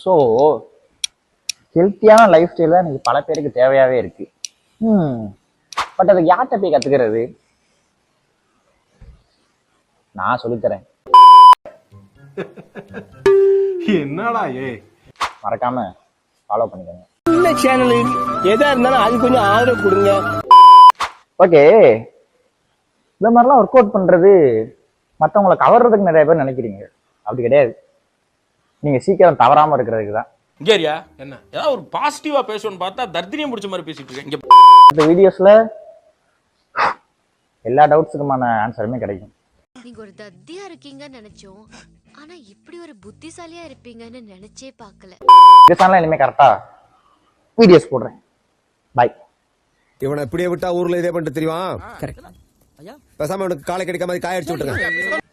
So ஹெல்த்தியான life style தான் இன்னைக்கு பல பேருக்கு தேவையாவே இருக்கு. பட் அதுக்கு யார்கிட்ட போய் கத்துக்கிறது? நான் சொல்லித்தரேன். என்னடா மறக்காம ஃபாலோ பண்ணிக்கோங்க. இந்த சேனல் எதா இருந்தாலும் அது கொஞ்சம் ஆதரவு கொடுங்க. ஓகே, இந்த மாதிரிலாம் ஒர்க் அவுட் பண்றது மற்றவங்களை கவர்றதுக்கு நிறைய பேர் நினைக்கிறீங்க. அப்படி கிடையாது. நீங்க சீக்கிரம் தவறாம இருக்கிறதுக்கு தான். இங்கேரியா என்ன ஏதாவது ஒரு பாசிட்டிவா பேசணும்னு பார்த்தா தர்தினியம் முடிச்ச மாதிரி பேசிட்டு இருக்கேன். இந்த வீடியோஸ்ல எல்லா டவுட்ஸுக்குமான ஆன்சருமே கிடைக்கும். நீங்க ஒரு தத்தியா இருக்கீங்கன்னு நினைச்சோம், ஆனா இப்படி ஒரு புத்திசாலியா இருப்பீங்கன்னு நினைச்சே பார்க்கல. இந்த சேனல்ல இனிமே கரெக்டா வீடியோஸ் போடுறேன். பை. இவனை இப்படியே விட்டா ஊர்ல இதே பண்ணிட்டு தெரியுமா? பேசாம இவனுக்கு காலை கிடைக்காம காய அடிச்சு விட்டுருங்க.